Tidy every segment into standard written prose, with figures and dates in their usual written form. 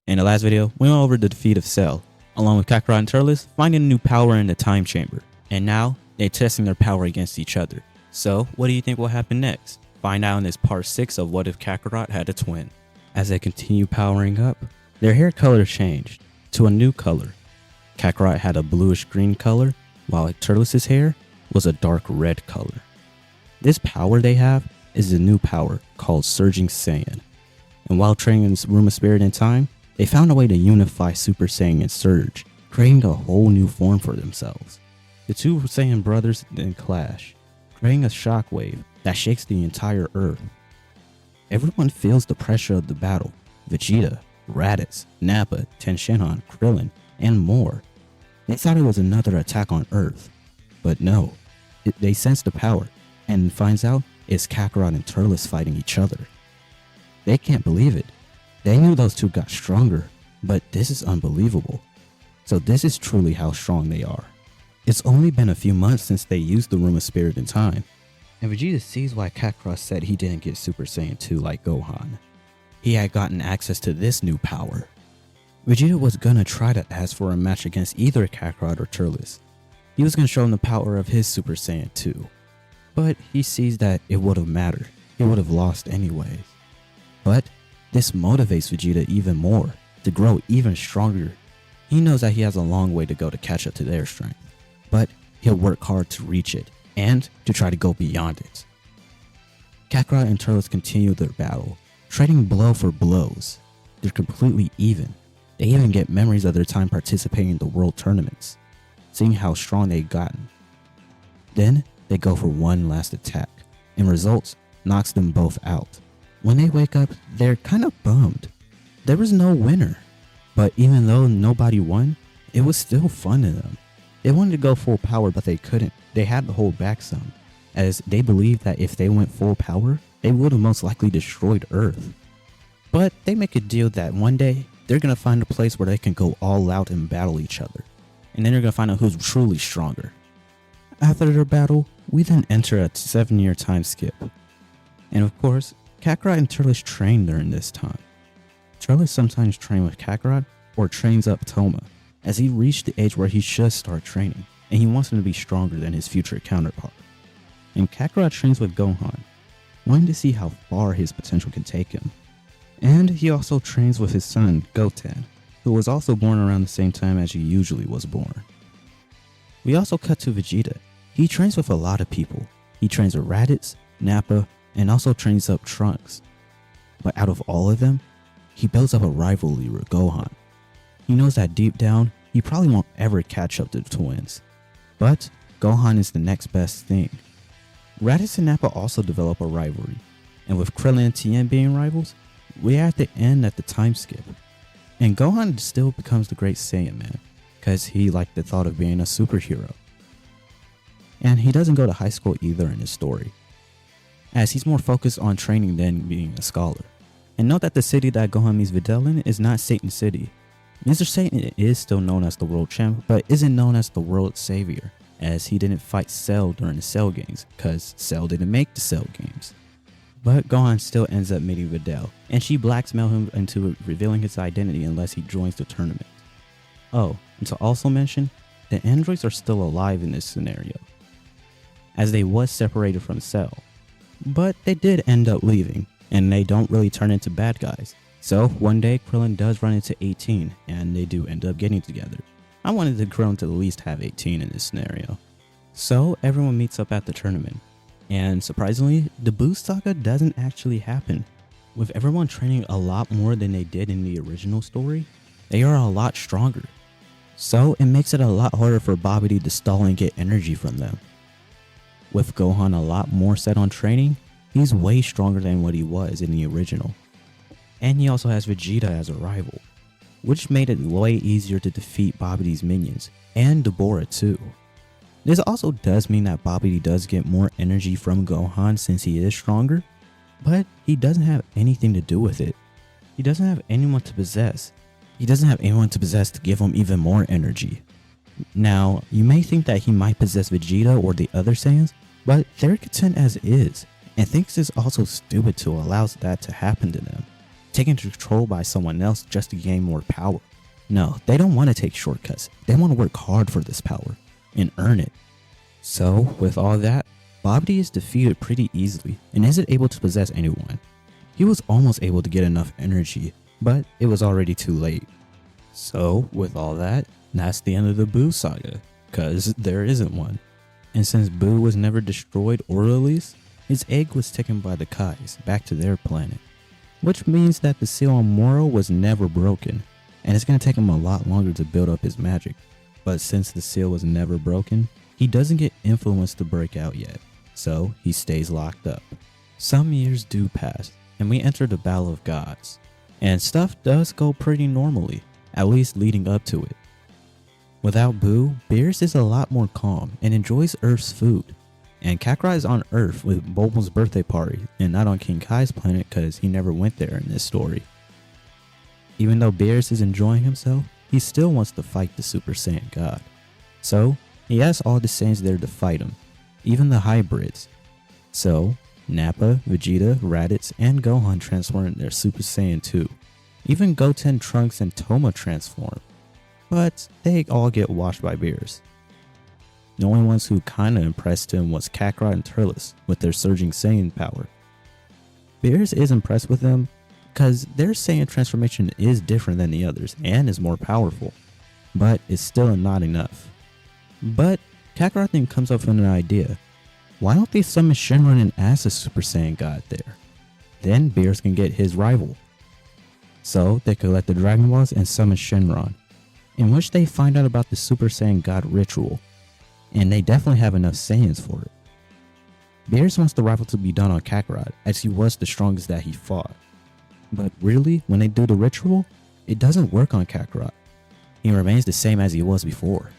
In the last video, we went over the defeat of Cell, along with Kakarot and Turles finding a new power in the time chamber, and now they're testing their power against each other. So what do you think will happen next? Find out in this part 6 of What If Kakarot Had a Twin. As they continue powering up, their hair color changed to a new color. Kakarot had a bluish green color, while Turles' hair was a dark red color. This power they have is a new power called Surging Saiyan. And while training in Room of Spirit and Time, they found a way to unify Super Saiyan and Surge, creating a whole new form for themselves. The two Saiyan brothers then clash, creating a shockwave that shakes the entire Earth. Everyone feels the pressure of the battle. Vegeta, Raditz, Nappa, Tenshinhan, Krillin, and more. They thought it was another attack on Earth, but no. They sense the power and finds out it's Kakarot and Turles fighting each other. They can't believe it. They knew those two got stronger, but this is unbelievable. So this is truly how strong they are. It's only been a few months since they used the Room of Spirit and Time, and Vegeta sees why Kakarot said he didn't get Super Saiyan 2 like Gohan. He had gotten access to this new power. Vegeta was gonna try to ask for a match against either Kakarot or Turles. He was gonna show him the power of his Super Saiyan 2, but he sees that it wouldn't matter. He would have lost anyways. But this motivates Vegeta even more, to grow even stronger. He knows that he has a long way to go to catch up to their strength, but he'll work hard to reach it, and to try to go beyond it. Kakarot and Turles continue their battle, trading blow for blows. They're completely even. They even get memories of their time participating in the world tournaments, seeing how strong they've gotten. Then they go for one last attack, and results knocks them both out. When they wake up, they're kind of bummed. There was no winner, but even though nobody won, it was still fun to them. They wanted to go full power, but they couldn't. They had to hold back some, as they believed that if they went full power, they would have most likely destroyed Earth. But they make a deal that one day, they're going to find a place where they can go all out and battle each other, and then they're going to find out who's truly stronger. After their battle, we then enter a 7-year time skip. And of course, Kakarot and Turles train during this time. Turles sometimes trains with Kakarot or trains up Toma, as he reached the age where he should start training, and he wants him to be stronger than his future counterpart. And Kakarot trains with Gohan, wanting to see how far his potential can take him. And he also trains with his son, Goten, who was also born around the same time as he usually was born. We also cut to Vegeta. He trains with a lot of people. He trains with Raditz, Nappa, and also trains up Trunks. But out of all of them, he builds up a rivalry with Gohan. He knows that deep down, he probably won't ever catch up to the twins. But Gohan is the next best thing. Raditz and Nappa also develop a rivalry, and with Krillin and Tien being rivals, we're at the end at the time skip. And Gohan still becomes the great Saiyan man, because he liked the thought of being a superhero. And he doesn't go to high school either in his story, as he's more focused on training than being a scholar. And note that the city that Gohan meets Videl in is not Satan City. Mr. Satan is still known as the world champ, but isn't known as the world savior, as he didn't fight Cell during the Cell games, because Cell didn't make the Cell games. But Gohan still ends up meeting Videl, and she blackmails him into revealing his identity unless he joins the tournament. Oh, and to also mention, the androids are still alive in this scenario, as they was separated from Cell. But they did end up leaving, and they don't really turn into bad guys. So one day Krillin does run into 18, and they do end up getting together. I wanted the Krillin to at least have 18 in this scenario. So everyone meets up at the tournament, and surprisingly, the Boost Saga doesn't actually happen. With everyone training a lot more than they did in the original story, they are a lot stronger. So it makes it a lot harder for Babidi to stall and get energy from them. With Gohan a lot more set on training, he's way stronger than what he was in the original. And he also has Vegeta as a rival, which made it way easier to defeat Babidi's minions, and Deborah too. This also does mean that Babidi does get more energy from Gohan since he is stronger, but he doesn't have anything to do with it. He doesn't have anyone to possess. He doesn't have anyone to possess to give him even more energy. Now, you may think that he might possess Vegeta or the other Saiyans, but they're content as is, and thinks it's also stupid to allow that to happen to them. taken control by someone else just to gain more power. No, they don't want to take shortcuts. They want to work hard for this power and earn it. So, with all that, Babidi is defeated pretty easily and isn't able to possess anyone. He was almost able to get enough energy, but it was already too late. So, with all that, that's the end of the Boo saga, cause there isn't one. And since Boo was never destroyed or released, his egg was taken by the Kais back to their planet. Which means that the seal on Moro was never broken, and it's going to take him a lot longer to build up his magic. But since the seal was never broken, he doesn't get influence to break out yet, so he stays locked up. Some years do pass, and we enter the Battle of Gods, and stuff does go pretty normally, at least leading up to it. Without Boo, Beerus is a lot more calm and enjoys Earth's food. And Kakarot is on Earth with Bulma's birthday party and not on King Kai's planet because he never went there in this story. Even though Beerus is enjoying himself, he still wants to fight the Super Saiyan God. So, he asks all the Saiyans there to fight him, even the hybrids. So, Nappa, Vegeta, Raditz, and Gohan transform into their Super Saiyan 2. Even Goten, Trunks, and Toma transform. But they all get washed by Beerus. The only ones who kinda impressed him was Kakarot and Turles with their surging Saiyan power. Beerus is impressed with them because their Saiyan transformation is different than the others and is more powerful, but it's still not enough. But Kakarot then comes up with an idea. Why don't they summon Shenron and ask the Super Saiyan God there? Then Beerus can get his rival. So they collect the Dragon Balls and summon Shenron, in which they find out about the Super Saiyan God ritual. And they definitely have enough Saiyans for it. Beerus wants the rival to be done on Kakarot, as he was the strongest that he fought. But really, when they do the ritual, it doesn't work on Kakarot. He remains the same as he was before.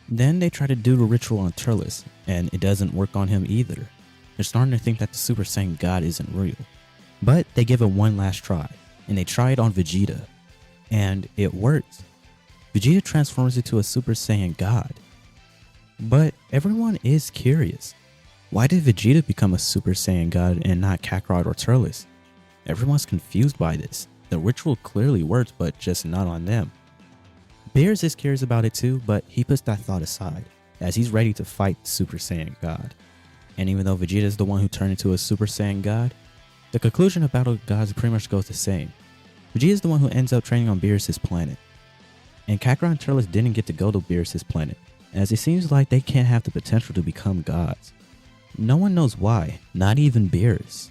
Then they try to do the ritual on Turles, and it doesn't work on him either. They're starting to think that the Super Saiyan God isn't real. But they give it one last try, and they try it on Vegeta. And it works. Vegeta transforms into a Super Saiyan God. But everyone is curious. Why did Vegeta become a Super Saiyan God and not Kakarot or Turles? Everyone's confused by this. The ritual clearly works, but just not on them. Beerus is curious about it too, but he puts that thought aside, as he's ready to fight the Super Saiyan God. And even though Vegeta is the one who turned into a Super Saiyan God, the conclusion of Battle of Gods pretty much goes the same. Vegeta is the one who ends up training on Beerus' planet. And Kakarot and Turles didn't get to go to Beerus' planet, as it seems like they can't have the potential to become gods. No one knows why, not even Beerus.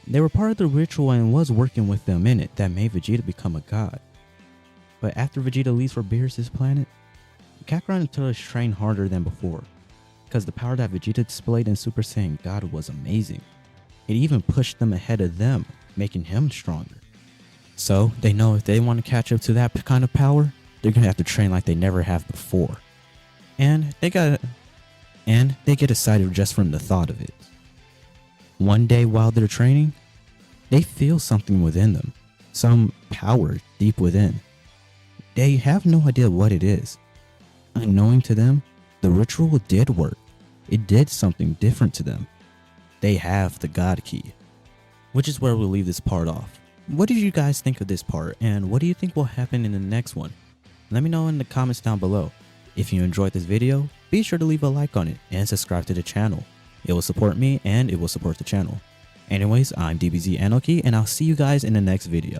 They were part of the ritual and was working with them in it that made Vegeta become a god. But after Vegeta leaves for Beerus' planet, Kakarot and Turles train harder than before, because the power that Vegeta displayed in Super Saiyan God was amazing. It even pushed them ahead of them, making him stronger. So they know if they want to catch up to that kind of power, they're gonna have to train like they never have before. And they get excited just from the thought of it. One day while they're training, they feel something within them, some power deep within. They have no idea what it is. Unknowing to them, the ritual did work. It did something different to them. They have the God Key. Which is where we'll leave this part off. What did you guys think of this part, and what do you think will happen in the next one? Let me know in the comments down below. If you enjoyed this video, be sure to leave a like on it and subscribe to the channel. It will support me and it will support the channel. Anyways, I'm DBZ Anarchy and I'll see you guys in the next video.